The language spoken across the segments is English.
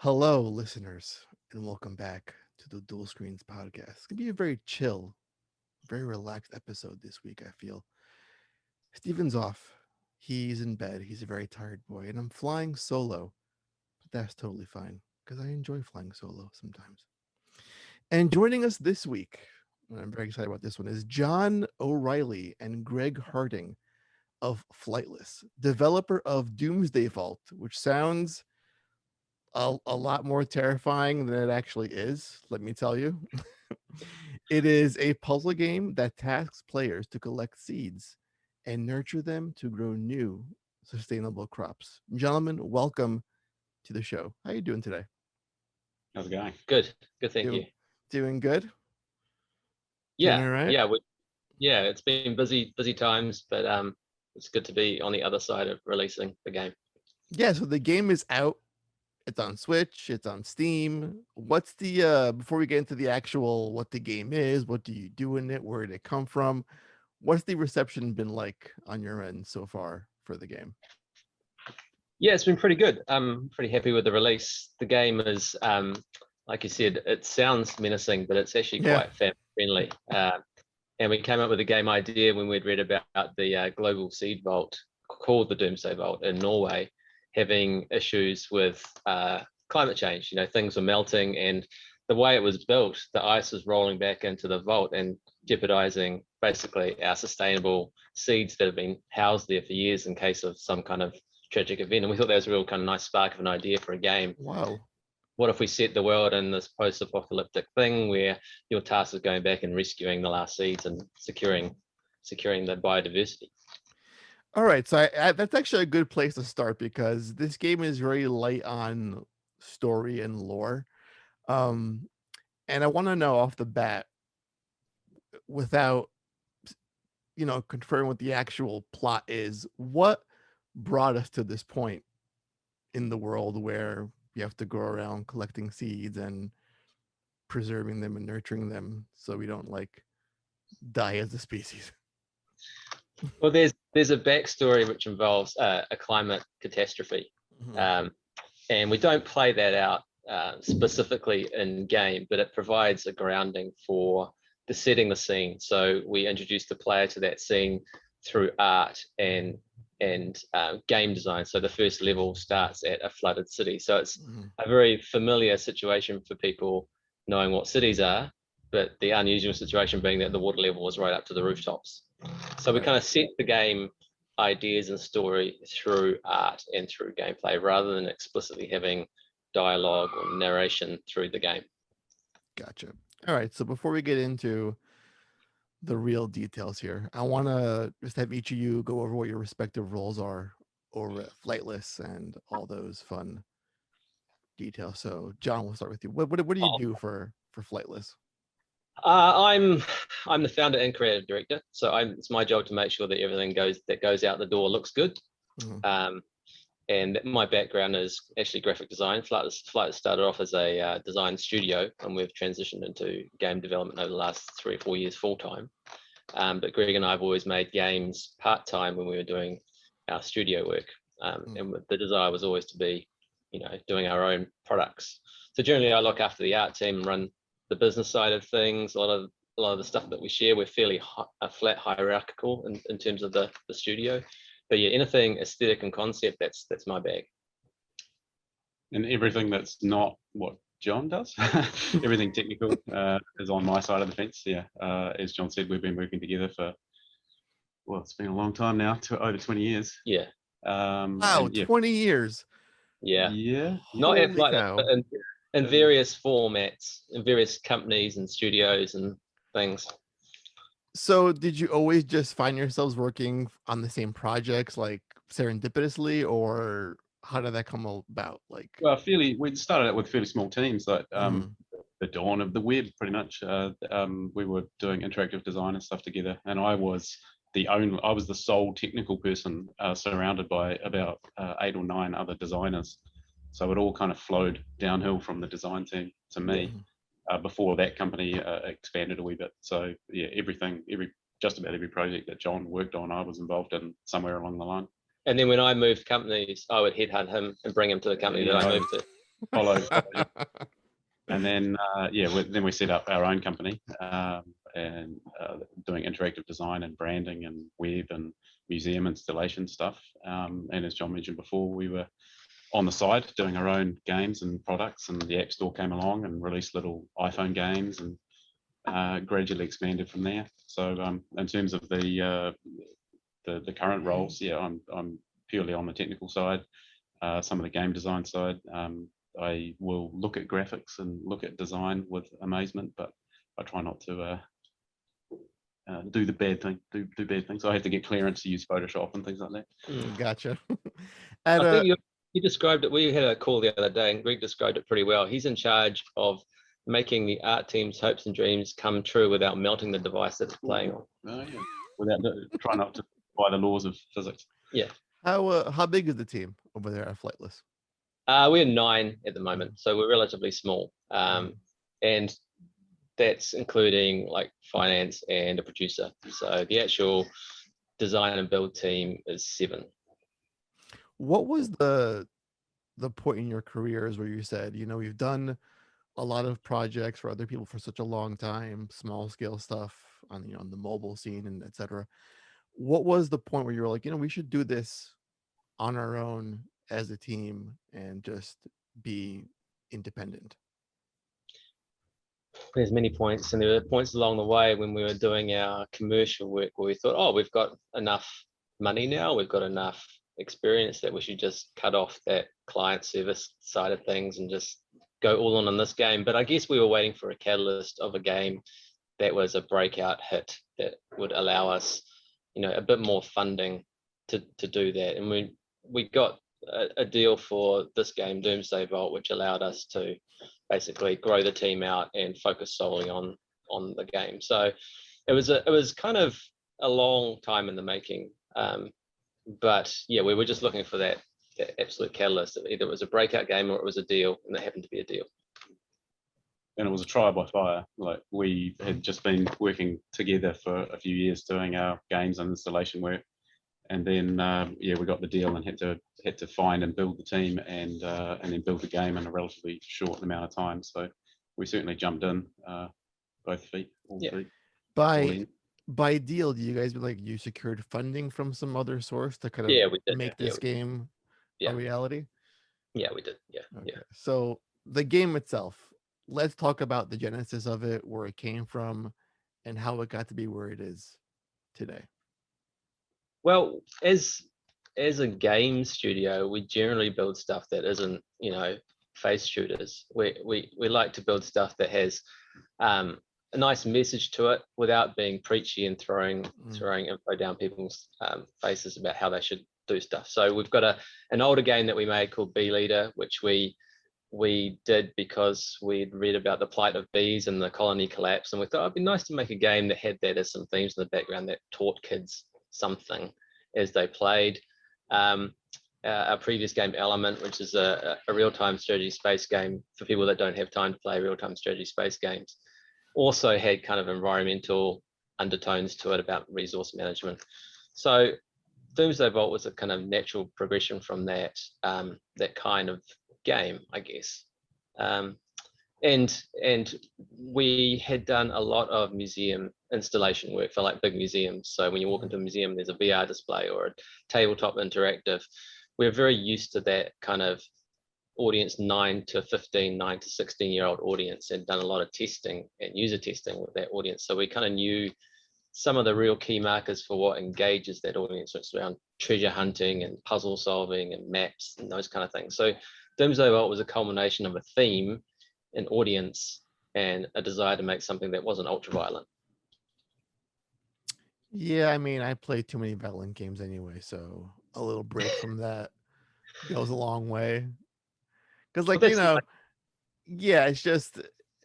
Hello, listeners, and welcome back to the Dual Screens podcast. It's gonna be a very chill, very relaxed episode this week. I feel Steven's off; he's in bed. He's a very tired boy, and I'm flying solo, but that's totally fine because I enjoy flying solo sometimes. And joining us this week, and I'm very excited about this one, is John O'Reilly and Greg Harding of Flightless, developer of Doomsday Vault, which sounds a lot more terrifying than it actually is, let me tell you. It is a puzzle game that tasks players to collect seeds and nurture them to grow new sustainable crops. Gentlemen, welcome to the show. How you doing today? How's it going? Good, good. Thank Do, you. doing good? Doing Yeah, all right? yeah, yeah. It's been busy times, but it's good to be on the other side of releasing the game. Yeah, so the game is out. It's on Switch, it's on Steam. What's the before we get into the actual what the game is, what do you do in it, where did it come from? What's the reception been like on your end so far for the game? Yeah, it's been pretty good. I'm pretty happy with the release. The game is, like you said, it sounds menacing, but it's actually Yeah. quite family friendly. And we came up with a game idea when we'd read about the global seed vault called the Doomsday Vault in Norway, having issues with climate change. You know, things were melting, and the way it was built, the ice was rolling back into the vault and jeopardizing basically our sustainable seeds that have been housed there for years in case of some kind of tragic event. And we thought that was a real kind of nice spark of an idea for a game. Wow. What if we set the world in this post-apocalyptic thing where your task is going back and rescuing the last seeds and securing the biodiversity? All right, so that's actually a good place to start because this game is very light on story and lore. Um, and I want to know off the bat, without confirming what the actual plot is, what brought us to this point in the world where you have to go around collecting seeds and preserving them and nurturing them so we don't like die as a species. Well, there's a backstory which involves a climate catastrophe, Mhm. and we don't play that out specifically in game, but it provides a grounding for the setting the scene. So we introduce the player to that scene through art and game design. So the first level starts at a flooded city. So it's Mhm. a very familiar situation for people knowing what cities are, but the unusual situation being that the water level was right up to the rooftops. So we Right. kind of set the game ideas and story through art and through gameplay rather than explicitly having dialogue or narration through the game. Gotcha. All right. So before we get into the real details here, I want to just have each of you go over what your respective roles are over at Flightless and all those fun details. So, John, we'll start with you. What do you do for Flightless? I'm the founder and creative director, so it's my job to make sure that everything goes out the door looks good. Mhm. And my background is actually graphic design. Flightless started off as a design studio, and we've transitioned into game development over the last 3 or 4 years full time. But Greg and I have always made games part time when we were doing our studio work, and the desire was always to be, doing our own products. So generally, I look after the art team, run the business side of things. A lot of the stuff that we share, we're fairly flat hierarchical in terms of the studio. But yeah, anything aesthetic and concept, that's my bag. And everything that's not what John does, everything technical is on my side of the fence. Yeah, as John said, we've been working together for, well, it's been a long time now, over 20 years. Yeah, Wow, And yeah, 20 years. yeah. yeah, Not at Holy Flightless, but cow. in various formats, in various companies and studios and things. So, did you always just find yourselves working on the same projects like serendipitously, or how did that come about? Like, well, we started out with fairly small teams, like mhm. the dawn of the web, pretty much. We were doing interactive design and stuff together, and I was the sole technical person surrounded by about 8 or 9 other designers. So it all kind of flowed downhill from the design team to Yeah. me before that company expanded a wee bit. So yeah, just about every project that John worked on, I was involved in somewhere along the line. And then when I moved companies, I would headhunt him and bring him to the company You that I know, moved to. follow. And then then we set up our own company and doing interactive design and branding and web and museum installation stuff. And as John mentioned before, we were on the side doing our own games and products, and the App Store came along and released little iPhone games and gradually expanded from there. So in terms of the current roles, I'm purely on the technical side, some of the game design side. I will look at graphics and look at design with amazement, but I try not to do the bad thing. Do bad things. I have to get clearance to use Photoshop and things like that. Gotcha. I think you described it. We had a call the other day, and Greg described it pretty well. He's in charge of making the art team's hopes and dreams come true without melting the device that it's playing on. Oh, yeah. Without trying not to by the laws of physics. Yeah. How big is the team over there at Flightless? We're 9 at the moment, so we're relatively small, and that's including like finance and a producer. So the actual design and build team is 7. What was the point in your careers where you said, we've done a lot of projects for other people for such a long time, small scale stuff on on the mobile scene and etc. What was the point where you were like, we should do this on our own as a team and just be independent? There's many points, and there were points along the way when we were doing our commercial work where we thought, oh, we've got enough money now, we've got enough experience that we should just cut off that client service side of things and just go all on this game. But I guess we were waiting for a catalyst of a game that was a breakout hit that would allow us, a bit more funding to do that. And we got a deal for this game, Doomsday Vault, which allowed us to basically grow the team out and focus solely on the game. So it was kind of a long time in the making. But yeah, we were just looking for that absolute catalyst. Either it was a breakout game or it was a deal, and it happened to be a deal. And it was a trial by fire. Like, we had just been working together for a few years doing our games and installation work, and then we got the deal and had to find and build the team and then build the game in a relatively short amount of time. So we certainly jumped in, both feet, all feet. By deal, do you guys you secured funding from some other source to kind of we did. make this game a reality? Yeah, we did. Yeah. Okay. Yeah. So the game itself, let's talk about the genesis of it, where it came from, and how it got to be where it is today. Well, as a game studio, we generally build stuff that isn't, face shooters. We like to build stuff that has a nice message to it without being preachy and throwing info down people's faces about how they should do stuff. So we've got an older game that we made called Bee Leader, which we did because we'd read about the plight of bees and the colony collapse, and we thought it'd be nice to make a game that had that as some themes in the background that taught kids something as they played. Our previous game, Element, which is a real-time strategy space game for people that don't have time to play real-time strategy space games, also had kind of environmental undertones to it about resource management. So Doomsday Vault was a kind of natural progression from that kind of game, I guess. And we had done a lot of museum installation work for like big museums. So when you walk into a museum, there's a VR display or a tabletop interactive. We're very used to that kind of audience, 9 to 16-year-old audience, and done a lot of testing and user testing with that audience. So we kind of knew some of the real key markers for what engages that audience. It's around treasure hunting and puzzle solving and maps and those kind of things. So Doomsday Vault was a culmination of a theme, an audience, and a desire to make something that wasn't ultra violent. Yeah, I mean, I play too many violent games anyway, so a little break from that goes a long way. Because, yeah, it's just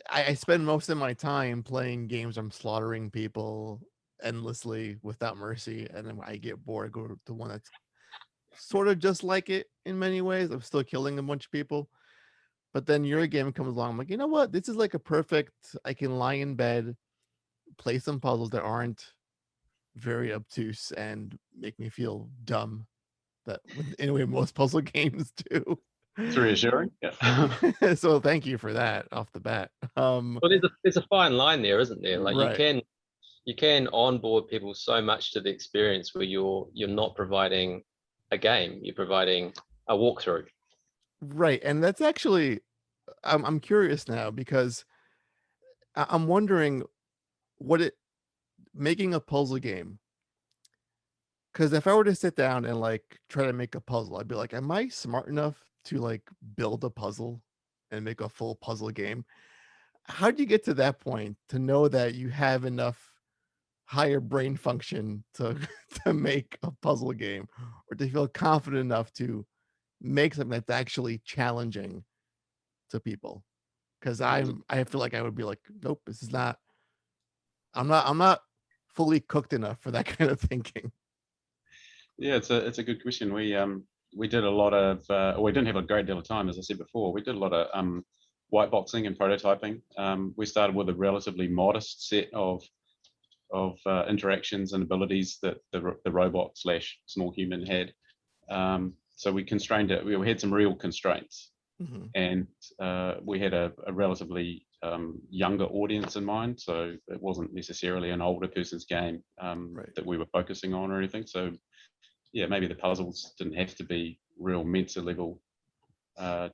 I spend most of my time playing games I'm slaughtering people endlessly without mercy, and then when I get bored, I go to one that's sort of just like it in many ways. I'm still killing a bunch of people. But then your game comes along. I'm like, you know what? This is like a perfect, I can lie in bed, play some puzzles that aren't very obtuse and make me feel dumb. That in a way most puzzle games do. It's reassuring. Yeah. So thank you for that off the bat. Well, there's a fine line there, isn't there? Like Right. you can onboard people so much to the experience where you're not providing a game, you're providing a walkthrough. Right. And that's actually I'm curious now because I'm wondering what it making a puzzle game. Because if I were to sit down and like try to make a puzzle, I'd be like, am I smart enough to like build a puzzle and make a full puzzle game? How do you get to that point to know that you have enough higher brain function to to make a puzzle game or to feel confident enough to make something that's actually challenging to people? Because I feel like I would be like, nope, this is not I'm not fully cooked enough for that kind of thinking. Yeah, it's a good question. We did a lot of we didn't have a great deal of time, as I said before. We did a lot of white boxing and prototyping. We started with a relatively modest set of interactions and abilities that the robot slash small human had. So we constrained it. We had some real constraints, and we had a relatively younger audience in mind. So it wasn't necessarily an older person's game that we were focusing on or anything. So yeah, maybe the puzzles didn't have to be real Mensa level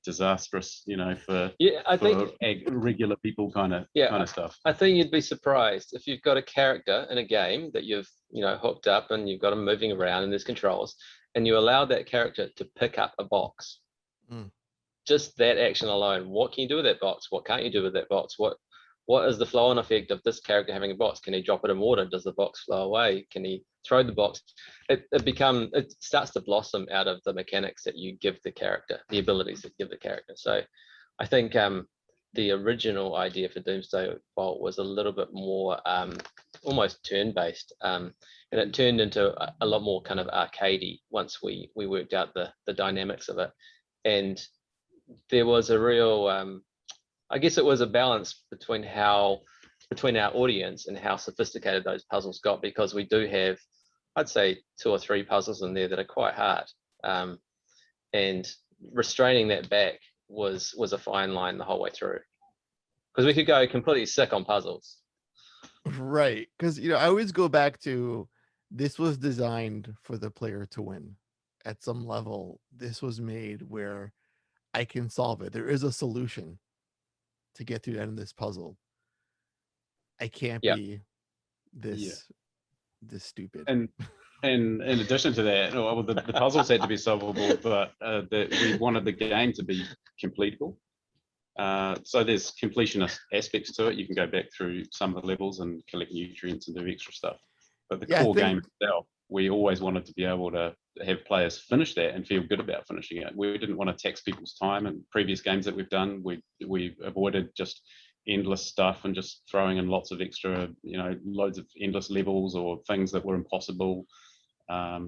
disastrous, for I think regular people kind of stuff. I think you'd be surprised if you've got a character in a game that you've hooked up and you've got them moving around and there's controls, and you allow that character to pick up a box. Just that action alone, what can you do with that box? What can't you do with that box? What is the flow-on effect of this character having a box? Can he drop it in water? Does the box flow away? Can he throw the box? It starts to blossom out of the mechanics that you give the character, the abilities that you give the character. So I think the original idea for Doomsday Vault was a little bit more almost turn-based, and it turned into a lot more kind of arcadey once we worked out the dynamics of it. And there was a real I guess it was a balance between our audience and how sophisticated those puzzles got, because we do have, I'd say, 2 or 3 puzzles in there that are quite hard, and restraining that back was a fine line the whole way through, because we could go completely sick on puzzles. Right, because I always go back to this was designed for the player to win. At some level, this was made where I can solve it. There is a solution to get through the end of this puzzle. I can't be this stupid. And in addition to that, well, the puzzles had to be solvable, but we wanted the game to be completable. So there's completionist aspects to it. You can go back through some of the levels and collect nutrients and do extra stuff. But the core game itself, we always wanted to be able to have players finish that and feel good about finishing it. We didn't want to tax people's time. And previous games that we've done, we avoided just endless stuff and just throwing in lots of extra, loads of endless levels or things that were impossible.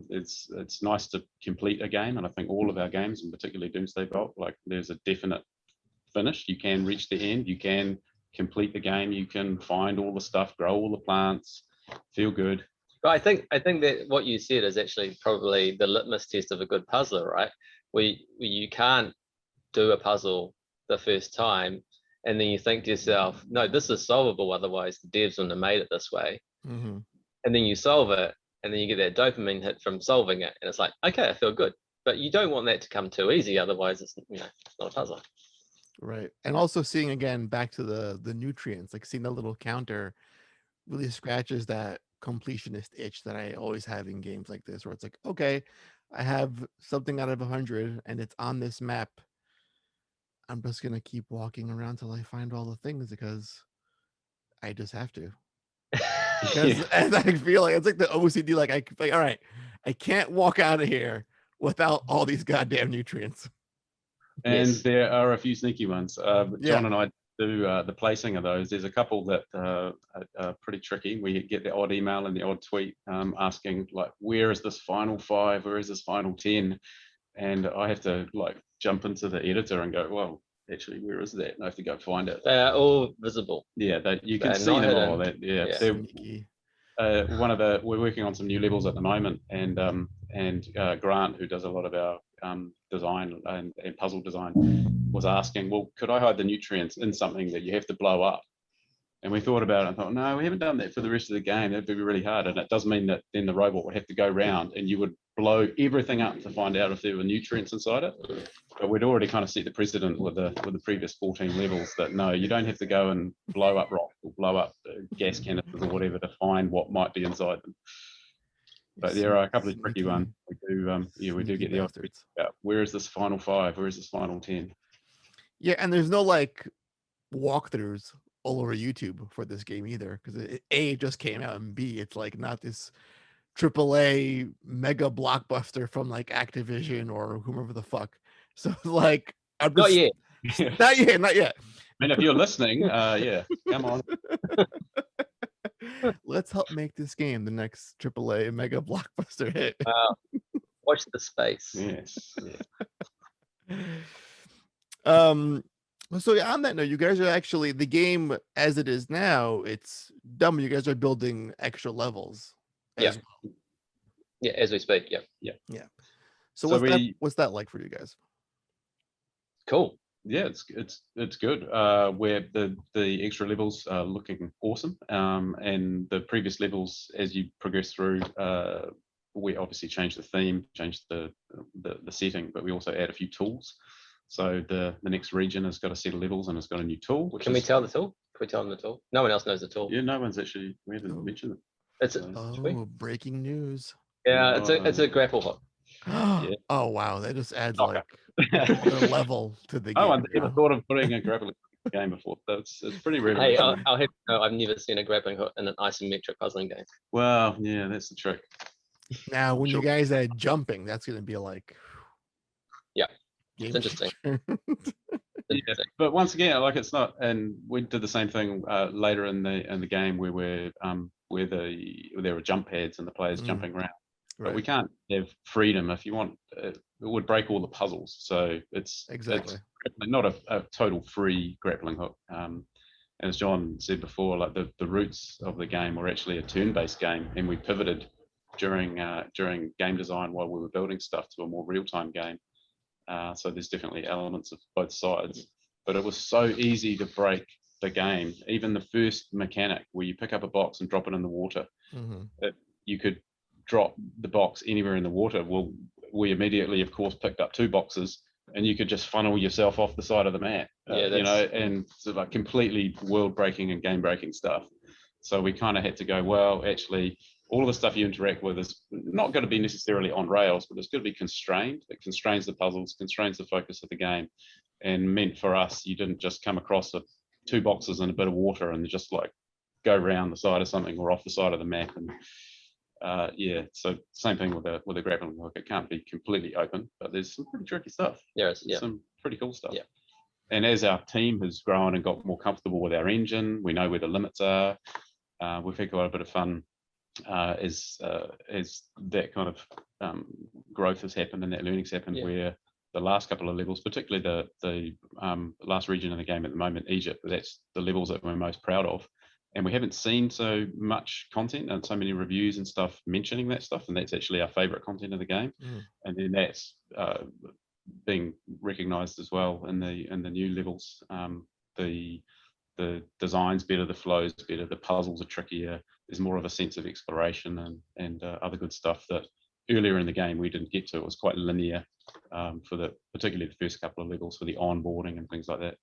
It's nice to complete a game, and I think all of our games, and particularly Doomsday Vault, like there's a definite finish. You can reach the end, you can complete the game, you can find all the stuff, grow all the plants, feel good. But I think that what you said is actually probably the litmus test of a good puzzler, right? You can't do a puzzle the first time and then you think to yourself, no, this is solvable, otherwise the devs wouldn't have made it this way. And then you solve it, and then you get that dopamine hit from solving it, and it's like, okay, I feel good. But you don't want that to come too easy, otherwise it's not a puzzle. Right. And also seeing, again, back to the nutrients, like seeing the little counter really scratches that completionist itch that I always have in games like this, where it's like, okay, I have something out of 100 and it's on this map. I'm just going to keep walking around till I find all the things because I just have to. Because and I feel like it's like the OCD, like all right, I can't walk out of here without all these goddamn nutrients. And there are a few sneaky ones. John and I do the placing of those. There's a couple that are pretty tricky. We get the odd email and the odd tweet asking, like, where is this final 5? Where is this final 10? And I have to like jump into the editor and go, well, actually, where is that? And I have to go find it. They're all visible. Yeah, you can see them all. Sneaky. we're working on some new levels at the moment, and Grant, who does a lot of our design and puzzle design, was asking, well, could I hide the nutrients in something that you have to blow up? And we thought about it and thought, no, we haven't done that for the rest of the game. That'd be really hard. And it does mean that then the robot would have to go around and you would blow everything up to find out if there were nutrients inside it. But we'd already kind of set the precedent with the previous 14 levels that no, you don't have to go and blow up rock or blow up gas canisters or whatever to find what might be inside them. But there are a couple of tricky ones. We do get the odd question about where is this final 5? Where is this final 10? Yeah, and there's no like walkthroughs all over YouTube for this game either, because it just came out, and B, it's like not this AAA mega blockbuster from like Activision or whomever the fuck. So like, I'm Not just, yet. not yet. I mean, if you're listening, yeah, come on. Let's help make this game the next AAA mega blockbuster hit. Watch the space. Yes. Yeah. So yeah, on that note, you guys are actually, the game as it is now, it's done. You guys are building extra levels. Yeah. Yeah, as we speak. Yeah. So what's that like for you guys? Cool. Yeah, it's good. Where the extra levels are looking awesome, and the previous levels, as you progress through, we obviously changed the theme, changed the setting, but we also add a few tools. So the next region has got a set of levels and it's got a new tool. Can we tell the tool? Can we tell them the tool? No one else knows the tool. Yeah, no one's actually. We haven't mentioned it. Breaking news. Yeah, it's a grapple hook. Yeah. Oh wow, that just adds Okay. like another level to the game. No one's ever thought of putting a grappling game before. It's pretty rare. Hey, I'll have to know, I've never seen a grappling hook in an isometric puzzling game. Well, yeah, that's the trick. Now, when you guys add jumping, that's going to be like, yeah, it's interesting. Yeah, but once again, like it's not, and we did the same thing later in the game where there were jump pads and the players jumping around. But we can't have freedom if you want. It would break all the puzzles. So it's not a total free grappling hook. As John said before, like the roots of the game were actually a turn-based game, and we pivoted during game design while we were building stuff to a more real-time game. So there's definitely elements of both sides, but it was so easy to break the game. Even the first mechanic where you pick up a box and drop it in the water, you could drop the box anywhere in the water. Well, we immediately, of course, picked up 2 boxes, and you could just funnel yourself off the side of the map, and sort of like completely world-breaking and game-breaking stuff. So we kind of had to go, well, actually, all of the stuff you interact with is not going to be necessarily on rails, but it's going to be constrained. It constrains the puzzles, constrains the focus of the game, and meant for us, you didn't just come across 2 boxes and a bit of water and just like go around the side of something or off the side of the map. And so same thing with a grappling hook. It can't be completely open, but there's some pretty tricky stuff. There's some pretty cool stuff. Yeah. And as our team has grown and got more comfortable with our engine, we know where the limits are. We've had quite a bit of fun as that kind of growth has happened and that learning's happened, where the last couple of levels, particularly the last region in the game at the moment, Egypt, that's the levels that we're most proud of. And we haven't seen so much content and so many reviews and stuff mentioning that stuff, and that's actually our favorite content of the game. And then that's being recognized as well in the new levels. The design's better, the flow's better, the puzzles are trickier. There's more of a sense of exploration and other good stuff that earlier in the game we didn't get to. It was quite linear for particularly the first couple of levels for the onboarding and things like that.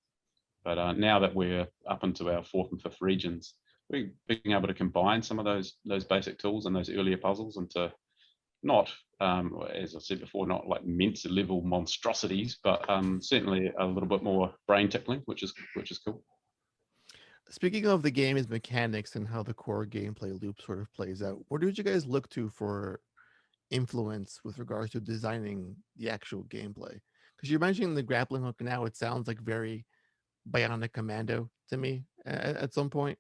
But now that we're up into our 4th and 5th regions, we're being able to combine some of those basic tools and those earlier puzzles into not, as I said before, not like Mensa level monstrosities, but certainly a little bit more brain tickling, which is cool. Speaking of the game's mechanics and how the core gameplay loop sort of plays out, what did you guys look to for influence with regards to designing the actual gameplay? Because you're mentioning the grappling hook now, it sounds like very Bionic Commando to me at some point.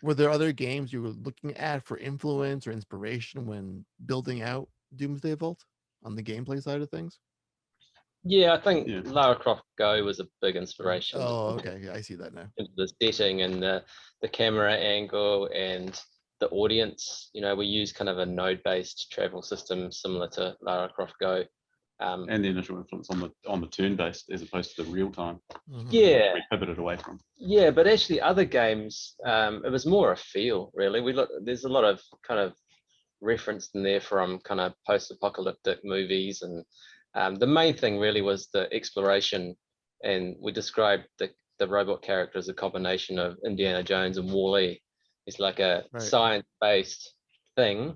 Were there other games you were looking at for influence or inspiration when building out Doomsday Vault on the gameplay side of things? Yeah, I think Lara Croft Go was a big inspiration. Oh, okay. Yeah, I see that now. The setting and the camera angle and the audience. We use kind of a node-based travel system similar to Lara Croft Go. And the initial influence on the turn-based as opposed to the real-time. Yeah, We pivoted away from. yeah, but actually other games, it was more a feel, really. There's a lot of kind of reference in there from kind of post-apocalyptic movies, and the main thing really was the exploration. And we described the robot character as a combination of Indiana Jones and Wall-E. It's like a science-based thing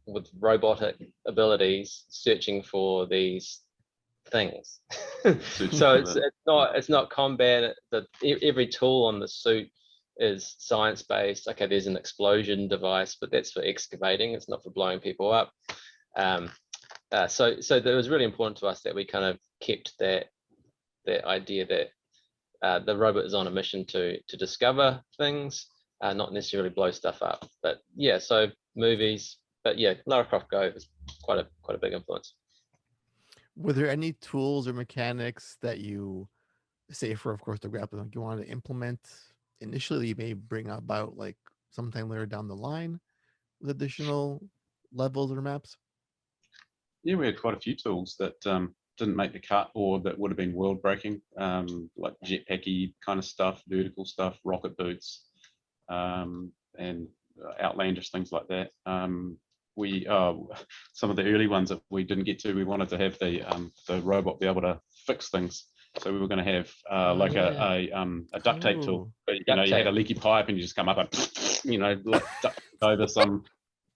with robotic abilities searching for these things. So it's not combat. Every tool on the suit is science-based. Okay, there's an explosion device, but that's for excavating. It's not for blowing people up. So it was really important to us that we kind of kept that idea that the robot is on a mission to discover things, not necessarily blow stuff up. But yeah, so movies. But yeah, Lara Croft Go was quite a big influence. Were there any tools or mechanics that you, say for, of course, the grappling, you wanted to implement initially, you may bring about like sometime later down the line with additional levels or maps? Yeah, we had quite a few tools that didn't make the cut or that would have been world breaking, like jetpacky kind of stuff, vertical stuff, rocket boots, and outlandish things like that. We some of the early ones that we didn't get to, we wanted to have the robot be able to fix things. So we were going to have like a duct tape tool. But, you had a leaky pipe and you just come up and like duct over some.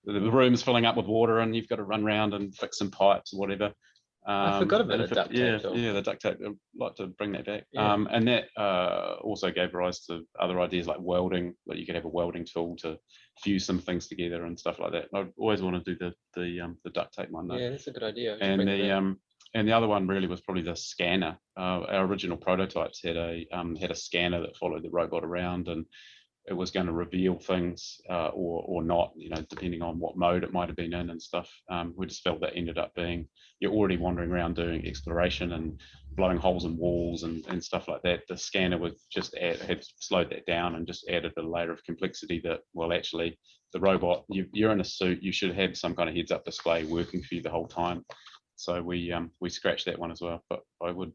The room's filling up with water and you've got to run around and fix some pipes or whatever. I forgot about a duct tape tool. Yeah, the duct tape. I'd like to bring that back. Yeah. And that also gave rise to other ideas like welding. Like you could have a welding tool to fuse some things together and stuff like that. I always want to do the duct tape one though. Yeah, that's a good idea. And the other one really was probably the scanner. Our original prototypes had a scanner that followed the robot around, and it was going to reveal things or not, depending on what mode it might have been in and stuff. We just felt that ended up being, you're already wandering around doing exploration and blowing holes in walls and stuff like that. The scanner had slowed that down and just added a layer of complexity that, well, actually, the robot, you're in a suit, you should have some kind of heads-up display working for you the whole time. So we scratched that one as well. But I would,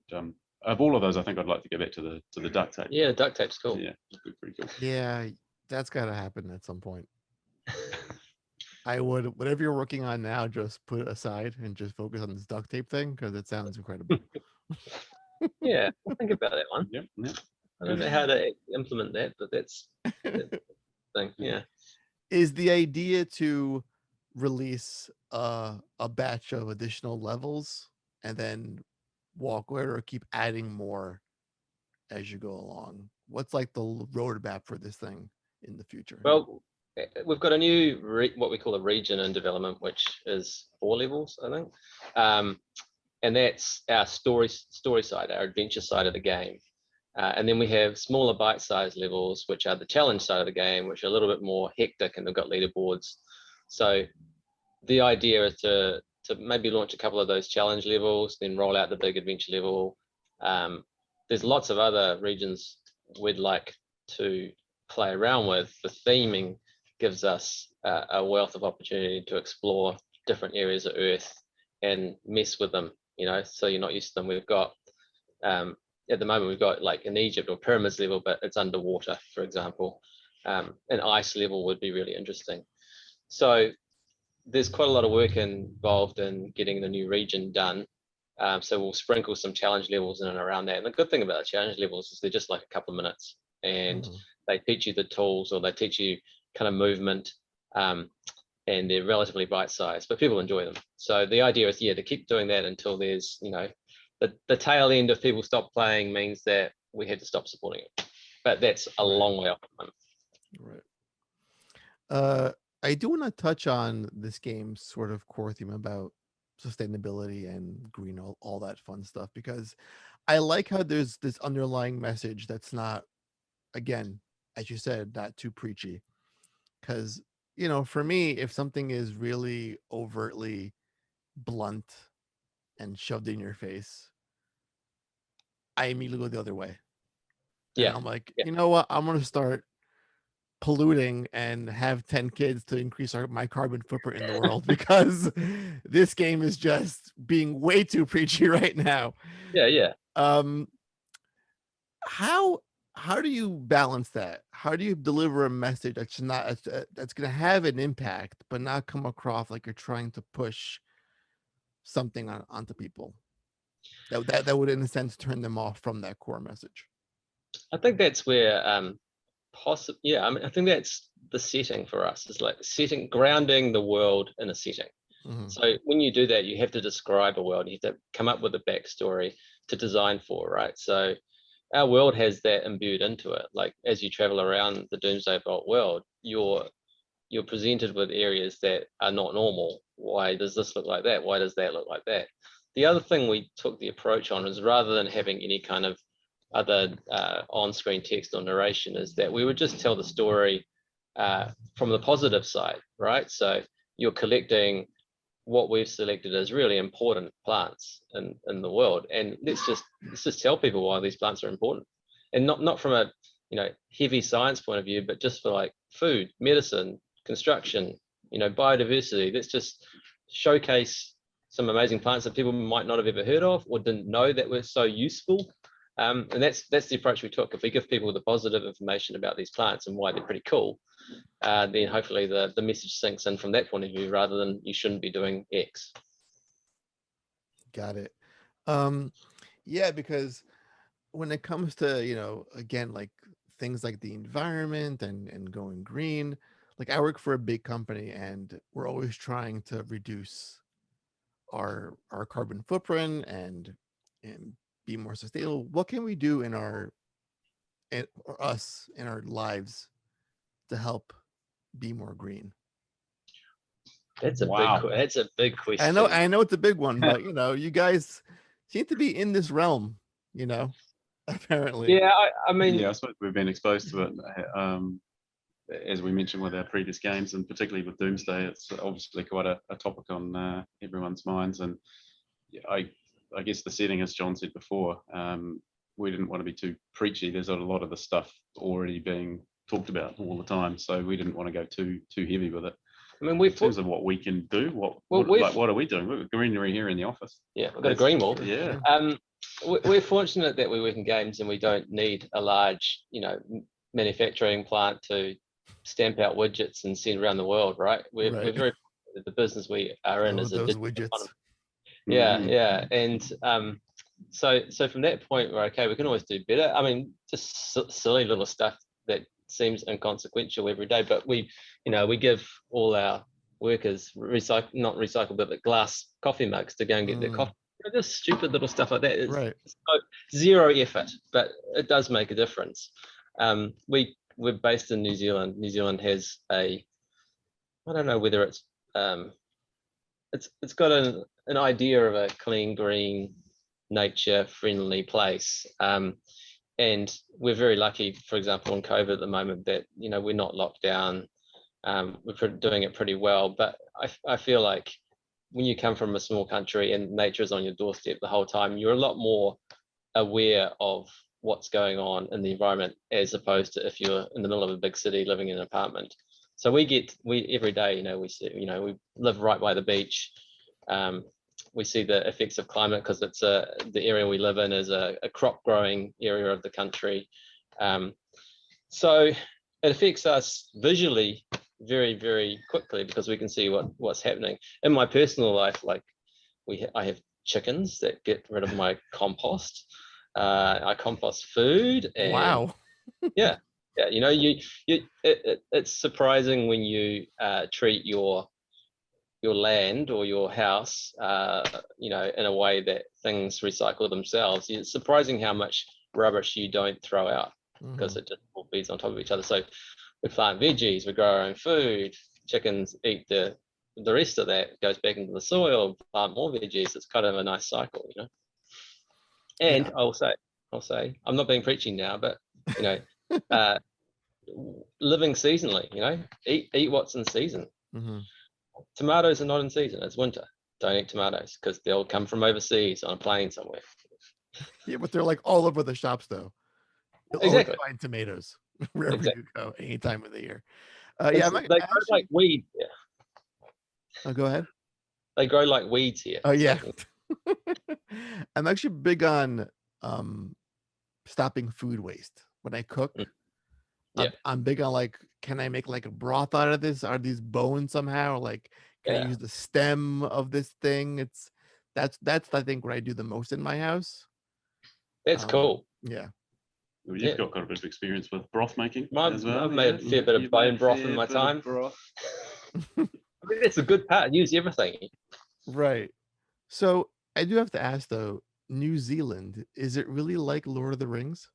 of all of those, I think I'd like to go back to the duct tape. Yeah, duct tape's cool. Yeah, pretty cool. Yeah, that's got to happen at some point. I would, whatever you're working on now, just put it aside and just focus on this duct tape thing because it sounds incredible. Yeah, I'll think about that one. Yep. I don't know how to implement that, but that's the thing. Yeah. Is the idea to release a batch of additional levels and then walk away, or keep adding more as you go along? What's like the roadmap for this thing in the future? Well, we've got a new what we call a region in development, which is 4 levels, I think, and that's our story side, our adventure side of the game. And then we have smaller bite-sized levels, which are the challenge side of the game, which are a little bit more hectic, and they've got leaderboards. So the idea is to maybe launch a couple of those challenge levels, then roll out the big adventure level. There's lots of other regions we'd like to play around with. The theming gives us a wealth of opportunity to explore different areas of Earth and mess with them, so you're not used to them. We've got, at the moment, we've got like in Egypt or pyramids level, but it's underwater, for example. An ice level would be really interesting. So there's quite a lot of work involved in getting the new region done. So we'll sprinkle some challenge levels in and around that. And the good thing about the challenge levels is they're just like a couple of minutes, and they teach you the tools, or they teach you kind of movement, and they're relatively bite-sized, but people enjoy them. So the idea is, to keep doing that until there's, the tail end of people stop playing means that we had to stop supporting it. But that's a long way off at the moment. Right. I do want to touch on this game's sort of core theme about sustainability and green, all that fun stuff, because I like how there's this underlying message that's not, again, as you said, not too preachy. Because, for me, if something is really overtly blunt and shoved in your face, I immediately go the other way. And I'm like, you know what? I'm going to start polluting and have 10 kids to increase my carbon footprint in the world because this game is just being way too preachy right now. Yeah. Um, how do you balance that? How do you deliver a message that's not that's going to have an impact but not come across like you're trying to push something onto people that would in a sense turn them off from that core message? I think that's where yeah, I mean, I think that's the setting for us. It's like grounding the world in a setting. Mm-hmm. So when you do that, you have to describe a world. You have to come up with a backstory to design for, right? So our world has that imbued into it. Like as you travel around the Doomsday Vault world, you're presented with areas that are not normal. Why does this look like that? Why does that look like that? The other thing we took the approach on is, rather than having any kind of other on-screen text or narration, is that we would just tell the story from the positive side, right? So you're collecting what we've selected as really important plants in the world, and let's just tell people why these plants are important, and not from a heavy science point of view, but just for like food, medicine, construction, biodiversity. Let's just showcase some amazing plants that people might not have ever heard of or didn't know that were so useful. And that's the approach we took. If we give people the positive information about these plants and why they're pretty cool, then hopefully the message sinks in from that point of view, rather than you shouldn't be doing X. Got it. Yeah, because when it comes to, again, like things like the environment and going green, like I work for a big company and we're always trying to reduce our carbon footprint and be more sustainable. What can we do in our lives to help be more green? That's a big question. I know it's a big one, but you guys seem to be in this realm, apparently. Yeah, I mean, yeah, I suppose we've been exposed to it, as we mentioned with our previous games, and particularly with Doomsday. It's obviously quite a topic on everyone's minds, and I guess the setting, as John said before, we didn't want to be too preachy. There's a lot of the stuff already being talked about all the time, so we didn't want to go too heavy with it. I mean, in terms of what we can do, what are we doing? We've got greenery here in the office. Yeah, we've got a green wall. Yeah. We're fortunate that we work in games and we don't need a large, manufacturing plant to stamp out widgets and send around the world, right? We're very, the business we are in is those widgets. Yeah. And so from that point, we're okay. We can always do better. I mean, just silly little stuff that seems inconsequential every day, but we give all our workers not recyclable, but glass coffee mugs to go and get their coffee. Just stupid little stuff like that. It's zero effort, but it does make a difference. We're based in New Zealand. New Zealand has I don't know whether it's got an idea of a clean, green, nature friendly place. And we're very lucky, for example, on COVID at the moment, that we're not locked down. We're doing it pretty well. But I feel like when you come from a small country and nature is on your doorstep the whole time, you're a lot more aware of what's going on in the environment, as opposed to if you're in the middle of a big city living in an apartment. So we every day, we see, we live right by the beach. We see the effects of climate because it's the area we live in is a crop growing area of the country. So it affects us visually very, very quickly because we can see what's happening. In my personal life, like I have chickens that get rid of my compost. I compost food. And wow. Yeah. It's surprising when you treat your land or your house, in a way that things recycle themselves. It's surprising how much rubbish you don't throw out because it just all feeds on top of each other. So we plant veggies, we grow our own food, chickens eat the rest of that, goes back into the soil, plant more veggies. It's kind of a nice cycle, And yeah. I'll say, I'm not being preachy now, but living seasonally, eat what's in season. Tomatoes are not in season. It's winter. Don't eat tomatoes because they'll come from overseas on a plane somewhere. Yeah, but they're like all over the shops though. You'll exactly. always find tomatoes. wherever Exactly. you go, any time of the year. They Yeah, grow like weeds. Yeah. oh, go ahead. They grow like weeds here. Oh yeah. So, I'm actually big on stopping food waste when I cook. Mm. Yeah. I'm big on like, can I make like a broth out of this? Are these bones somehow? Like, can I Yeah. use the stem of this thing? That's I think what I do the most in my house. That's cool. Yeah. Well, Yeah. you've got quite a bit of experience with broth making I've as well. made a fair bit of You've made bone a broth in fair my bit of time. broth. I mean, it's a good part. Use everything. Right. So I do have to ask though, New Zealand, is it really like Lord of the Rings?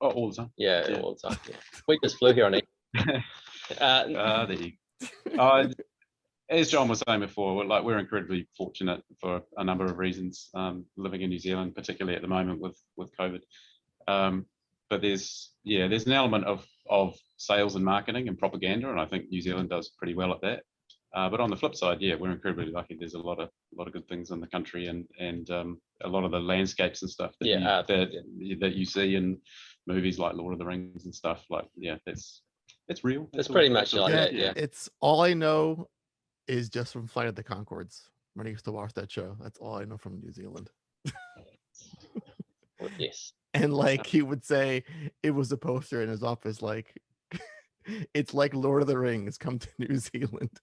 Oh, all the time. Yeah, Yeah. all the time. Yeah. We just flew here on it. There you go. As John was saying before, we're incredibly fortunate for a number of reasons, living in New Zealand, particularly at the moment with COVID. But there's an element of sales and marketing and propaganda, and I think New Zealand does pretty well at that. But on the flip side, we're incredibly lucky. There's a lot of good things in the country, and a lot of the landscapes and stuff that you see in movies like Lord of the Rings and stuff. It's real. It's pretty much like that. Yeah. It's all I know is just from Flight of the Conchords when I used to watch that show. That's all I know from New Zealand. Yes. And like he would say, it was a poster in his office, like it's like Lord of the Rings come to New Zealand.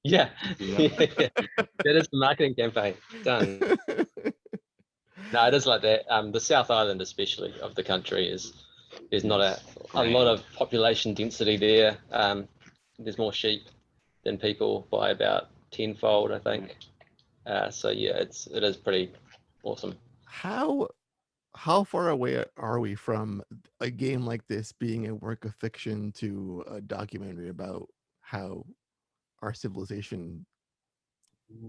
Yeah. That is the marketing campaign done. No, it is like that. The South Island, especially of the country, there's not a lot of population density there. There's more sheep than people by about tenfold, I think. So yeah, it is pretty awesome. How far away are we from a game like this being a work of fiction to a documentary about how our civilization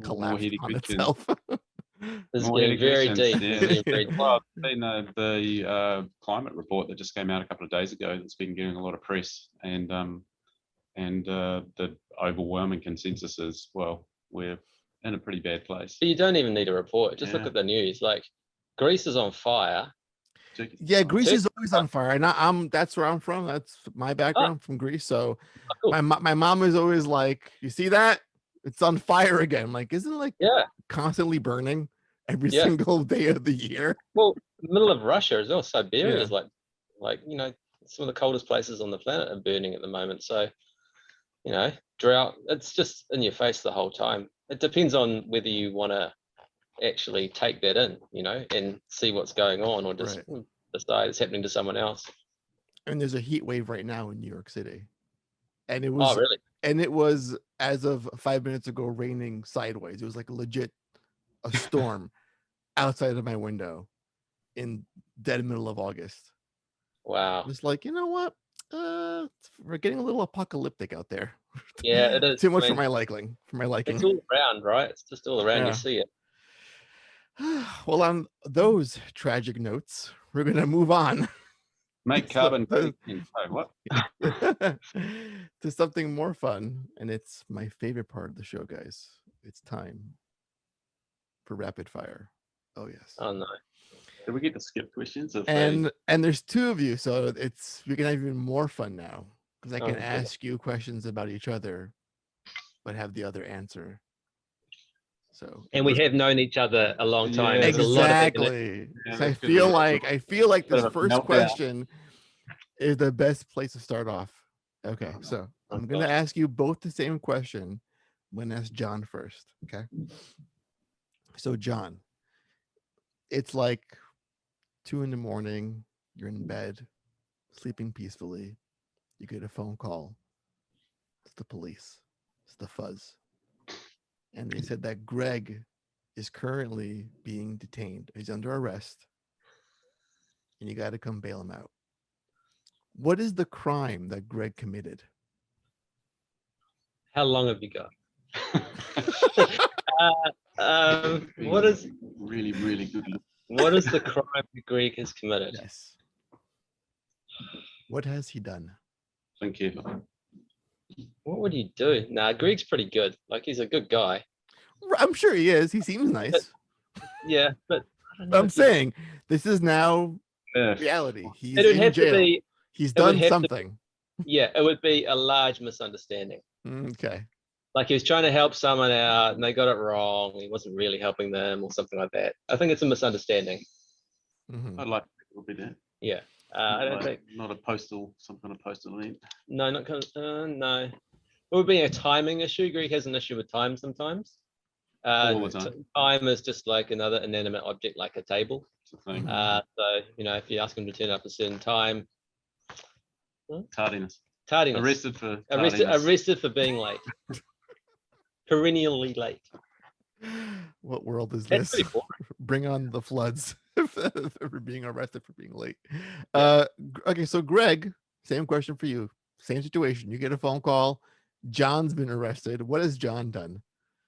collapsed on itself? This is getting very deep. Well, I've seen the climate report that just came out a couple of days ago that's been getting a lot of press, and the overwhelming consensus is, well, we're in a pretty bad place. But you don't even need a report. Just look at the news. Like, Greece is on fire. Yeah, Greece is always on fire, and that's where I'm from. That's my background, from Greece. So cool. my mom is always like, "You see that? It's on fire again." Like, isn't it like constantly burning every single day of the year? Well, the middle of Russia as well. Siberia is like some of the coldest places on the planet are burning at the moment. So drought. It's just in your face the whole time. It depends on whether you want to actually take that in, and see what's going on, or just decide it's happening to someone else. And there's a heat wave right now in New York City, and it was really, and it was, as of 5 minutes ago, raining sideways. It was like legit a storm outside of my window in dead middle of August. Wow. It's like, you know what? We're getting a little apocalyptic out there. Yeah, it is too much for my liking. It's all around, right? It's just all around. You see it. Well, on those tragic notes, we're gonna move on. Make carbon what? To something more fun, and it's my favorite part of the show, guys. It's time for rapid fire. Oh yes. Oh no. Did we get to skip questions? And there's two of you, so we can have even more fun now, because I can ask you questions about each other, but have the other answer. So, and we have known each other a long time. Exactly. So I feel like this first question is the best place to start off. Okay, so I'm gonna ask you both the same question. I'm gonna ask John first. Okay. So John, it's like 2 a.m. You're in bed, sleeping peacefully. You get a phone call. It's the police. It's the fuzz. And they said that Greg is currently being detained. He's under arrest, and you got to come bail him out. What is the crime that Greg committed? How long have you got? What is really, really good? What is the crime that Greg has committed? Yes. What has he done? Thank you. What would he do? Nah, Greg's pretty good. Like, he's a good guy. I'm sure he is. He seems nice. But I'm saying this is now reality. He's it'd in have jail. to be He's It would done have to- something. Yeah, it would be a large misunderstanding. Okay. Like he was trying to help someone out and they got it wrong. He wasn't really helping them or something like that. I think it's a misunderstanding. Mhm. I'd like it would be that. Yeah. I don't think. Not some kind of postal event. No, not kind of, no. It would be a timing issue. Greg has an issue with time sometimes. All the time. Time is just like another inanimate object, like a table. It's a thing. Mhm. So if you ask him to turn up a certain time, Tardiness. tardiness. Arrested for tardiness. Arrested for being late. Perennially late. What world is That's this? pretty boring. Bring on the floods for being arrested for being late. Yeah. Okay, so Greg, same question for you. Same situation. You get a phone call. John's been arrested. What has John done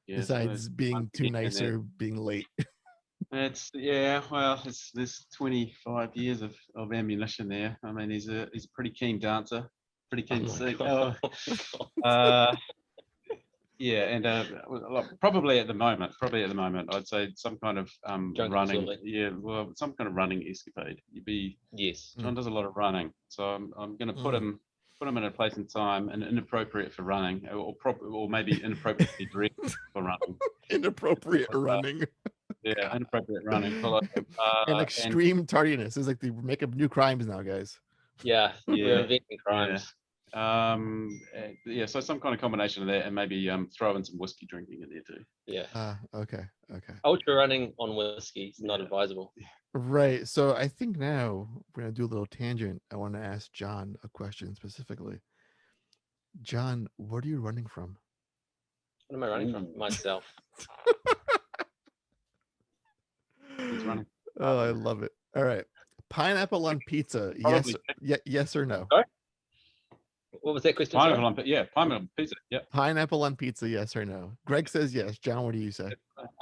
Yeah, besides so being too getting nice there. or being late? There's 25 years of ammunition there. I mean, he's a pretty keen dancer, pretty keen to Oh my see. God. Probably at the moment, I'd say some kind of Drunk running. disorderly. Yeah, well, some kind of running escapade. Yes. John does a lot of running, so I'm going to put him in a place and time and inappropriate for running, or maybe inappropriately dressed for running. Inappropriate running. Yeah, inappropriate running. And extreme tardiness is like they make up new crimes now, guys. Yeah. We're Yeah, inventing crimes. So some kind of combination of that, and maybe throw in some whiskey drinking in there too. Yeah. Okay. Ultra running on whiskey is not advisable. Right. So I think now we're gonna do a little tangent. I want to ask John a question specifically. John, what are you running from? What am I running from? Myself. He's running. Oh, I love it. All right. Pineapple on pizza. Probably. Yes or no? Sorry? What was that question? Sorry? Pineapple on pizza. Yeah. Pineapple on pizza, yes or no? Greg says yes. John, what do you say?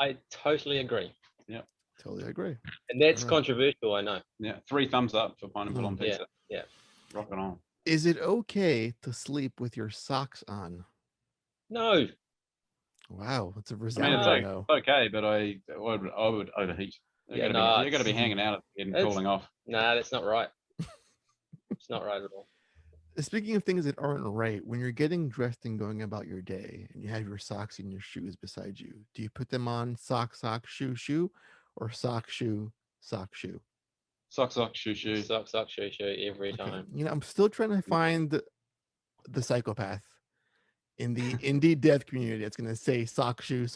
I totally agree. Totally agree. And that's Alright. controversial, I know. Yeah. 3 thumbs up for pineapple on Mhm. pizza. Yeah. Rocking on. Is it okay to sleep with your socks on? No. Wow, that's a I mean, resounding no. it's okay, but I would overheat. Yeah, You're no, going to be hanging out and it's- cooling off. Nah, that's not right. It's not right at all. Speaking of things that aren't right, when you're getting dressed and going about your day and you have your socks and your shoes beside you, do you put them on sock, shoe, or sock, shoe? Sock, shoe. Sock, shoe, shoe every Okay. time. I'm still trying to find the psychopath in the indie dev community. It's going to say sock, shoe.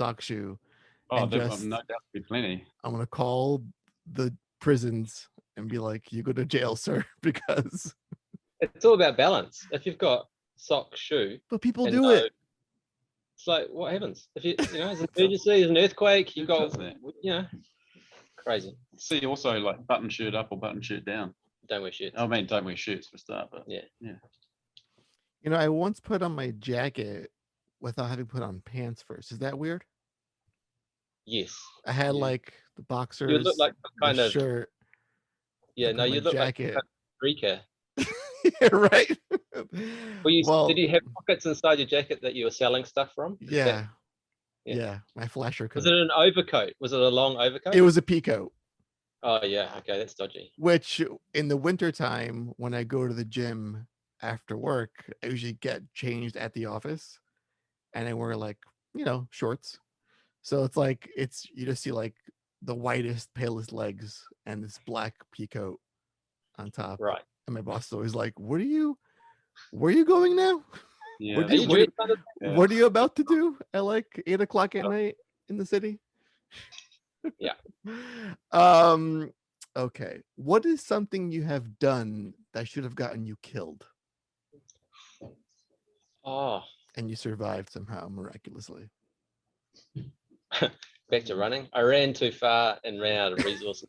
Oh, And there'll just- no doubt be plenty. I'm going to call the prisons and be like, you go to jail, sir, because... It's all about balance. If you've got sock, shoe, But people and do no- it. it's like what happens if there's an emergency, there's an earthquake, you Who got does that? crazy. See, also like button shirt up or button shirt down. Don't wear shirts. I mean, don't wear shirts for a start, but I once put on my jacket without having put on pants first. Is that weird? Yes. I had Yeah. like the boxers, You look like some kind the of shirt. yeah. look No, on you my look jacket. like a streaker. Yeah, right. Well, did you have pockets inside your jacket that you were selling stuff from? Is that- yeah, my flasher coat. was it an overcoat? Was it a long overcoat? It was a peacoat, Oh yeah. Okay, that's dodgy. which in the wintertime, when I go to the gym after work, I usually get changed at the office and I wear like, shorts. So it's like, you just see like the whitest, palest legs and this black peacoat on top. Right. And my boss is always like, where are you going now? yeah. What Are do you you- dressed under- Yeah. What are you about to do at like 8 o'clock at night in the city? Yeah. Okay. What is something you have done that should have gotten you killed Oh, and you survived somehow miraculously? back to running. I ran too far and ran out of resources.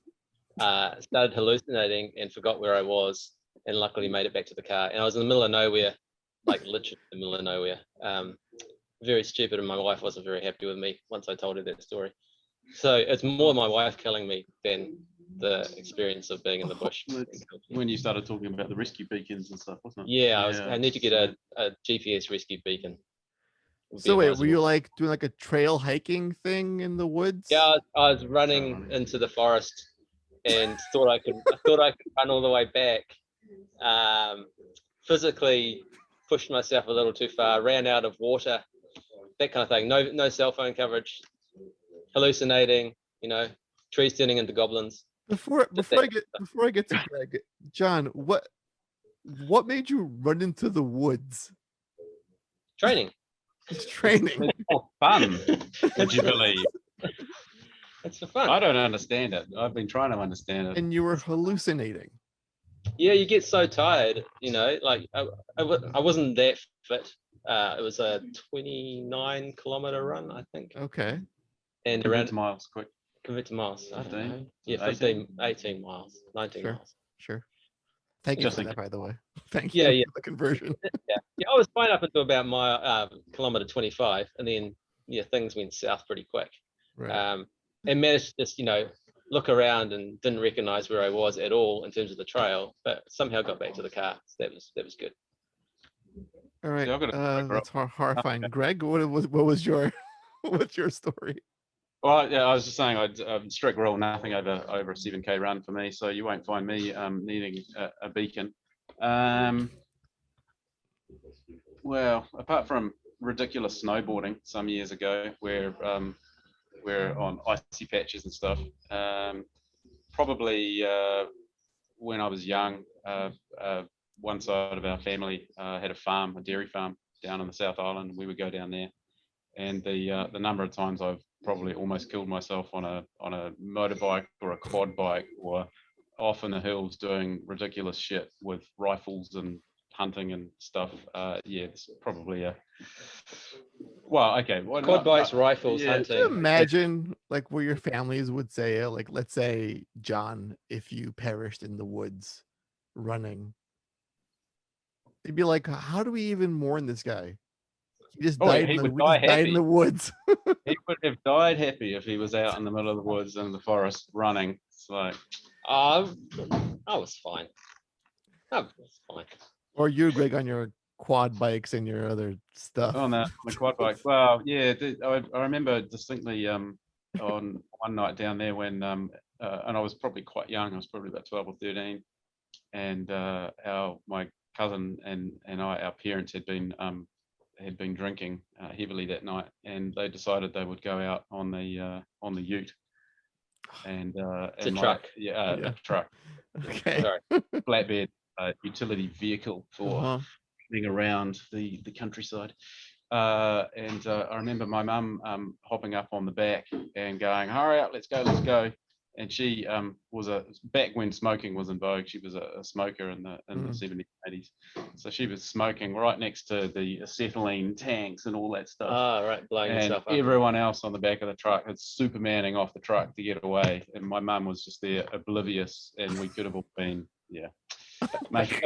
Started hallucinating and forgot where I was, and luckily made it back to the car. And I was in the middle of nowhere, like literally in the middle of nowhere. Very stupid, and my wife wasn't very happy with me once I told her that story. So it's more my wife killing me than the experience of being in the bush. When you started talking about the rescue beacons and stuff, wasn't it? Yeah, I need to get a GPS rescue beacon. Would be So wait, were advisable. you like doing like a trail hiking thing in the woods? Yeah, I was running into the forest and thought I could run all the way back, physically pushed myself a little too far, ran out of water, that kind of thing. No cell phone coverage, hallucinating, trees turning into goblins. Before Just before I that get before I get to Greg, John, what made you run into the woods? training. It's training. It's more fun. Would you believe? It's for fun. I don't understand it. I've been trying to understand it. And you were hallucinating. Yeah, you get so tired, like I wasn't that fit. It was a 29-kilometer run, I think. Okay. And Convert around to miles, quick. convert to miles. I don't 15? know. Yeah, 18? 18 miles, 19 Sure. miles. Sure. Thank you Just for think- that, by the way. Thank Yeah, you yeah. for the conversion. Yeah, I was fine up until about my kilometer 25, and then things went south pretty quick. Right. And managed to just look around and didn't recognize where I was at all in terms of the trail, but somehow got back to the car. So that was good. All right. See, I've got a- That's horrifying. Greg, what was your what's your story? Well, yeah, I was just saying, I'd strict rule, nothing over a 7K run for me, so you won't find me needing a beacon. Well, apart from ridiculous snowboarding some years ago, where we're on icy patches and stuff. Probably when I was young, one side of our family had a dairy farm down in the South Island. We would go down there, and the number of times I've probably almost killed myself on a motorbike or a quad bike or off in the hills doing ridiculous shit with rifles and hunting and stuff. Yeah, it's probably a okay. Well, Quad bikes, rifles, yeah, Can you hunting. imagine like where your families would say, like, let's say, John, if you perished in the woods running, they'd be like, how do we even mourn this guy? He just Oh, died he in the would we die just died in happy. the woods. He would have died happy if he was out in the middle of the woods in the forest running. It's like, I was fine. I was fine. Or you, Greg, on your quad bikes and your other stuff. on the quad bike. Well, yeah, I remember distinctly on one night down there when and I was probably quite young. I was probably about 12 or 13, and my cousin and our parents had been drinking heavily that night, and they decided they would go out on the ute. And It's a truck. Yeah, Yeah. a truck, Okay. Sorry. flatbed utility vehicle for Uh-huh. getting around the countryside. And I remember my mum hopping up on the back and going, "Hurry up, let's go." And she was back when smoking was in vogue. She was a smoker in the 70s, 80s. So she was smoking right next to the acetylene tanks and all that stuff. Right, blowing And yourself up. everyone else on the back of the truck had Supermaning off the truck to get away. And my mum was just there oblivious, and we could have all been, making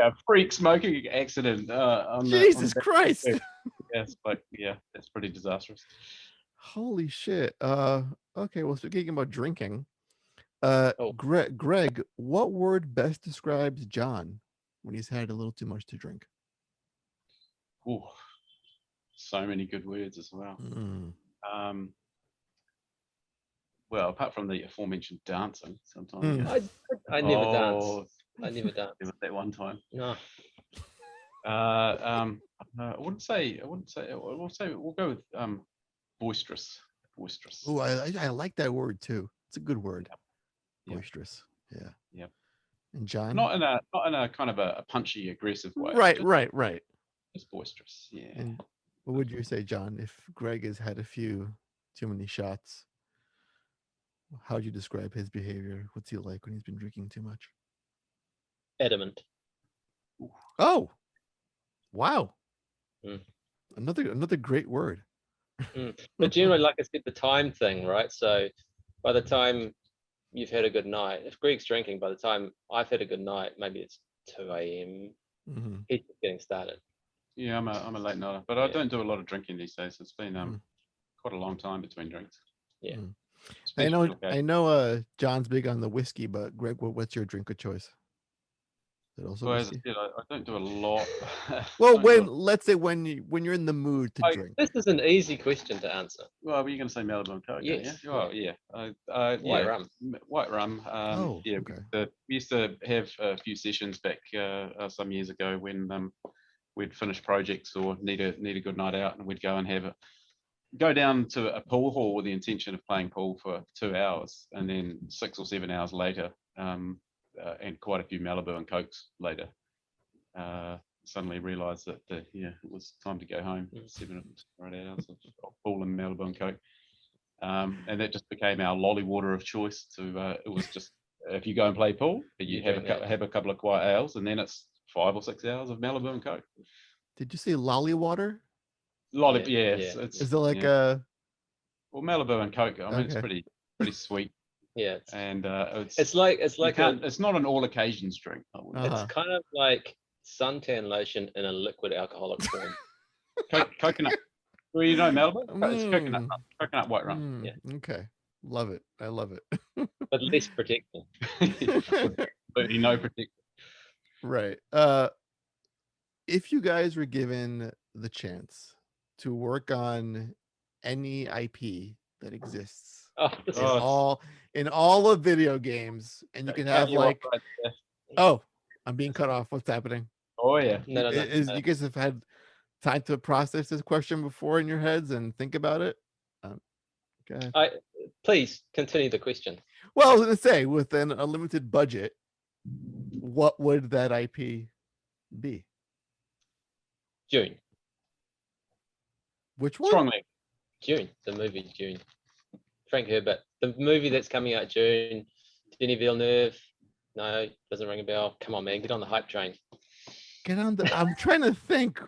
a freak smoking accident on Jesus the Christ. Yes, that's pretty disastrous. Holy shit. Okay, well, speaking about drinking, Oh. Greg, what word best describes John when he's had a little too much to drink? Ooh, so many good words as well. Well, apart from the aforementioned dancing, sometimes. I never dance. I never dance. That one time. No. I wouldn't say. We'll go with boisterous. Boisterous. Oh, I like that word too. It's a good word. Yep. Boisterous. Yeah. Yep. And John? Not in a kind of a punchy, aggressive way. Right. Just boisterous. Yeah. And what would you say, John, if Greg has had a few too many shots? How would you describe his behavior? What's he like when he's been drinking too much? Adamant. Oh, wow. Mm. Another great word. But generally, like I said, the time thing, right? So by the time you've had a good night, if Greg's drinking, by the time I've had a good night, maybe it's 2 a.m. He's just getting started. Yeah, I'm a late nighter, but I don't do a lot of drinking these days. It's been quite a long time between drinks. Yeah. I know John's big on the whiskey, but Greg, what's your drink of choice? Is it also Well, as I whiskey? said, I don't do a lot. Well, Don't do when let's say when you're in the mood to I- drink. This is an easy question to answer. Well, were you going to say Malibu and Coke? Yes, Yeah. Well, yeah. White rum. White rum. Oh, Yeah. okay. We used to have a few sessions back some years ago when we'd finish projects or need a good night out, and we'd go and go down to a pool hall with the intention of playing pool for 2 hours, and then 6 or 7 hours later, and quite a few Malibu and Cokes later, suddenly realised that it was time to go home. 7 or 8 hours of pool and Malibu and Coke, and that just became our lolly water of choice. It was just if you go and play pool, you have a couple of quiet hours, and then it's 5 or 6 hours of Malibu and Coke. Did you say lolly water? Lolly, Yeah, yes. yeah. Is it like Well, Malibu and Coke. I mean, it's Okay. pretty sweet, Yeah, and it's like it's not an all occasions drink. I wouldn't it's Uh-huh. kind of like suntan lotion in a liquid alcoholic form. Coconut. Well, you know Malibu? It's coconut, Mm, coconut white rum. Okay. Love it. I love it. But less protected. But you know, protect. Right. If you guys were given the chance to work on any IP that exists Oh, this in is Oh, all of video games, and you can cut have you off like, right there. oh, I'm being cut off. What's happening? Oh yeah. no. You guys have had time to process this question before in your heads and think about it? Go ahead. Please continue the question. Well, I was gonna say, with an unlimited budget, what would that IP be? Dune. Which one? Strongly. Dune. The movie Dune. Frank Herbert. The movie that's coming out June. Denis Villeneuve. No, doesn't ring a bell. Come on, man, get on the hype train. Get on the. I'm trying to think.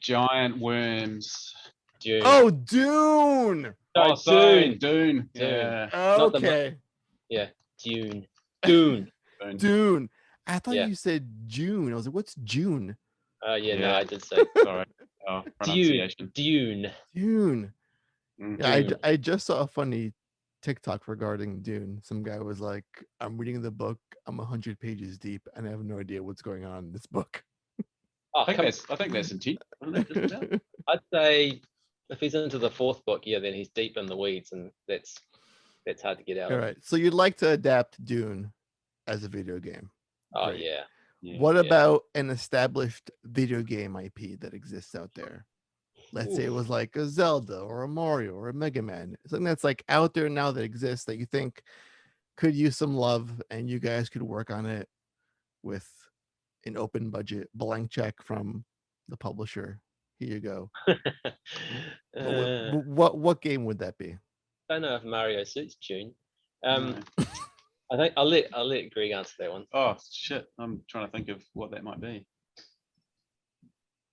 Giant worms. Dune. Oh, Dune. Oh, sorry, Dune. Dune. Yeah. Not the Okay, Dune. Dune. Dune. Dune. I thought Yeah. you said June. I was like, what's June? No, Yeah. I did say Sorry. Oh, pronunciation. Dune. Dune. Mm. Yeah, Dune. I just saw a funny TikTok regarding Dune. Some guy was like, I'm reading the book. I'm 100 pages deep, and I have no idea what's going on in this book. Oh, I think that's intent. Isn't it, just about? I'd say if he's into the 4th book, yeah, then he's deep in the weeds, and that's hard to get out All of. right. So you'd like to adapt Dune as a video game. Oh Great. yeah. Yeah. What Yeah. about an established video game IP that exists out there? Let's say it was like a Zelda or a Mario or a Mega Man, something that's like out there now that exists that you think could use some love, and you guys could work on it with an open budget, blank check from the publisher. Here you go. What game would that be? Don't know if Mario suits Dune. No. I think I'll let Greg answer that one. Oh shit! I'm trying to think of what that might be.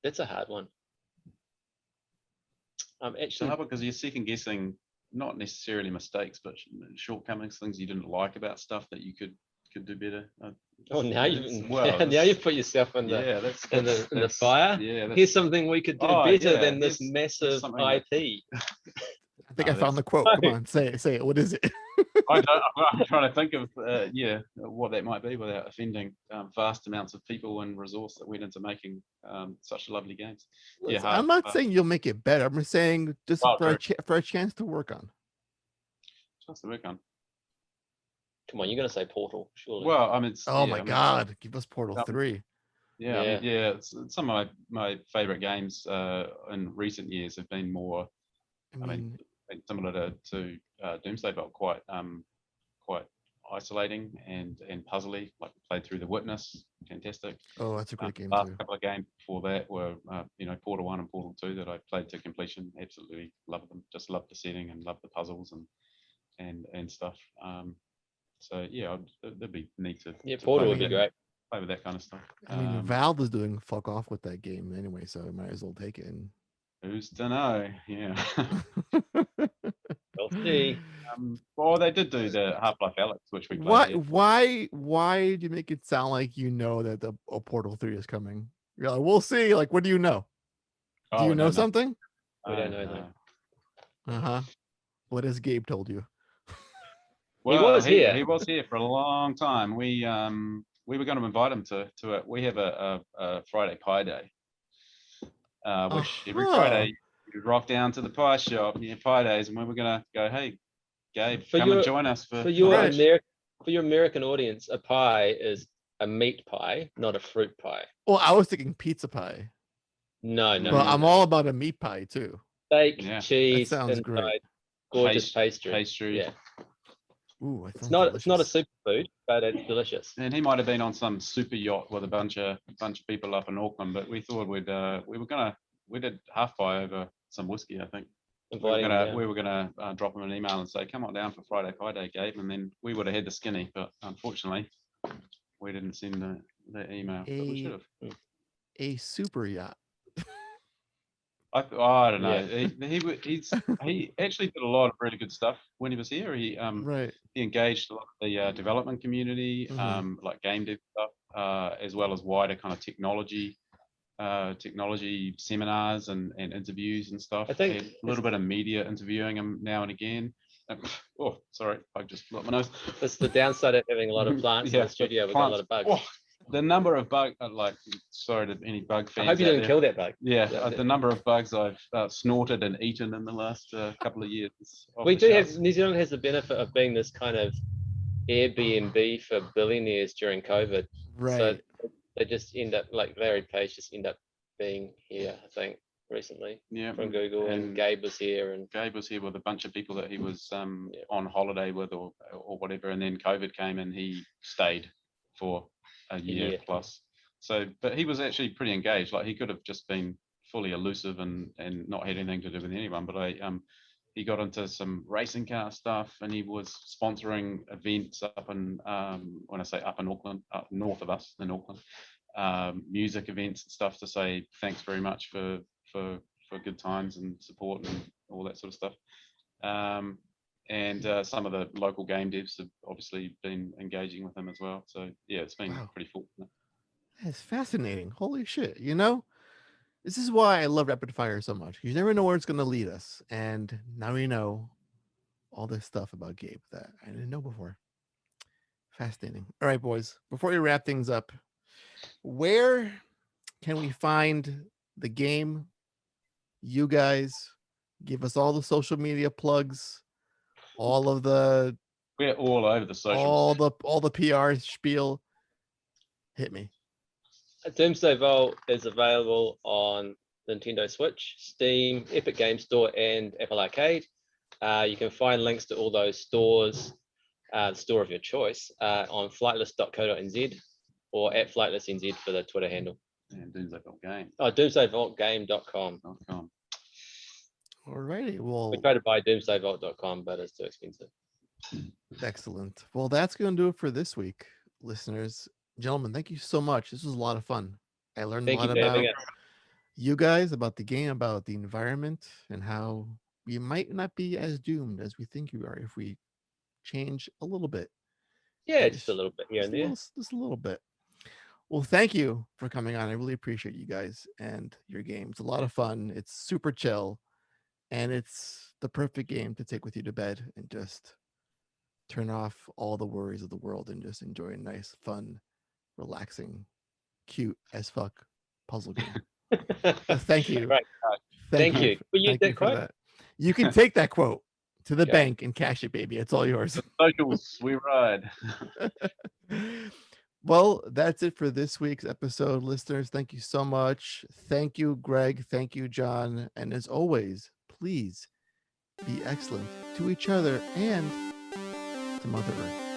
That's a hard one. It's Actually, hard because you're second guessing not necessarily mistakes, but shortcomings, things you didn't like about stuff that you could do better. oh, now Well, you put yourself in the yeah, that's in the that's- fire. Yeah, Here's something we could do better than this here's massive something that- IP. I think No, I found the that's- quote. Come on, say it. What is it? I'm trying to think of what that might be without offending vast amounts of people and resource that went into making such lovely games. Listen, hard, I'm not hard. saying you'll make it better. I'm just saying just Well, for a chance to work on. Just to work on. Come on, you're gonna say Portal, surely. Well, I mean, Oh my God, give us Portal Um, 3. yeah, I mean, it's some of my favorite games in recent years have been more I mean, similar to Doomsday Vault, quite isolating and puzzly. Like we played through The Witness, fantastic. oh, that's a great game Last too. couple of games before that were Portal 1 and Portal 2 that I played to completion. Absolutely loved them. Just loved the setting and loved the puzzles and stuff. So yeah, that'd be neat to Portal play would be with great. play with that kind of stuff. I mean, Valve is doing fuck off with that game anyway, so I might as well take it. Who's to know? Yeah. We'll see. Well, they did do the Half-Life Alyx, which we played. Why do you make it sound like you know that the Portal 3 is coming? You're like, we'll see. Like, what do you know? Do you know something? We don't know that. Uh-huh. What has Gabe told you? Well, was here. He was here for a long time. We we were going to invite him to it. We have a Friday Pie Day, which every Friday you rock down to the pie shop, Pie Days, and we were going to go, hey, Gabe, come and join us for your lunch. For your American audience, a pie is a meat pie, not a fruit pie. Well, I was thinking pizza pie. No. But I'm all about a meat pie too. Steak, Yeah. cheese, That sounds inside, great. gorgeous pastry. Yeah. Ooh, that It's sounds not a delicious. superfood, but it's delicious. And he might have been on some super yacht with a bunch of people up in Auckland, but we thought we did half pie over some whiskey, I think. Inviting him down. We were gonna drop him an email and say, come on down for Friday Pie Day, Gabe, and then we would have had the skinny, but unfortunately we didn't send the email. But we should have. A super yacht. I don't know. Yeah. He actually did a lot of really good stuff when he was here. He Right. he engaged a lot of the development community, Mhm. like game dev stuff, as well as wider kind of technology seminars and interviews and stuff. I think a little bit of media interviewing him now and again. Oh, sorry, I just got my nose. That's the downside of having a lot of plants in the studio. We've got a lot of bugs. Oh, the number of bug, sorry to any bug fans. I hope you didn't kill that bug. Yeah, the number of bugs I've snorted and eaten in the last couple of years. We do have, New Zealand has the benefit of being this kind of Airbnb for billionaires during COVID. Right. So they just end up, like Larry Page just end up being here, I think, recently. Yeah, from Google, and Gabe was here, and Gabe was here with a bunch of people that he was on holiday with or whatever, and then COVID came and he stayed for a year plus. So, but he was actually pretty engaged. Like he could have just been fully elusive and not had anything to do with anyone. But he got into some racing car stuff, and he was sponsoring events up in when I say up in Auckland, up north of us in Auckland, music events and stuff to say thanks very much for good times and support and all that sort of stuff. And some of the local game devs have obviously been engaging with him as well. So yeah, it's been pretty fortunate. That's fascinating. Holy shit. This is why I love Rapid Fire so much. You never know where it's going to lead us. And now we know all this stuff about Gabe that I didn't know before. Fascinating. All right, boys, before we wrap things up, where can we find the game? You guys give us all the social media plugs, all of the we're all over the socials, all the PR spiel. Hit me. Doomsday Vault is available on Nintendo Switch, Steam, Epic Games Store, and Apple Arcade. You can find links to all those stores, the store of your choice, on flightless.co.nz or at flightlessnz for the Twitter handle. And Doomsday Vault Game. Oh, doomsdayvaultgame.com. All righty. Well, we try to buy doomsdayvault.com, but it's too expensive. Excellent. Well, that's going to do it for this week, listeners. Gentlemen, thank you so much. This was a lot of fun. I learned a lot about you guys, about the game, about the environment, and how we might not be as doomed as we think we are if we change a little bit. Yeah, just a little bit here and there. Just a little bit. Well, thank you for coming on. I really appreciate you guys and your game. It's a lot of fun. It's super chill, and it's the perfect game to take with you to bed and just turn off all the worries of the world and just enjoy a nice, fun, relaxing, cute as fuck puzzle game. Thank you. Right. Thank you. Thank you for that. You can take that quote to the bank and cash it, baby. It's all yours. Socials, we ride. Well, that's it for this week's episode, listeners. Thank you so much. Thank you, Greg. Thank you, John. And as always, please be excellent to each other and to Mother Earth.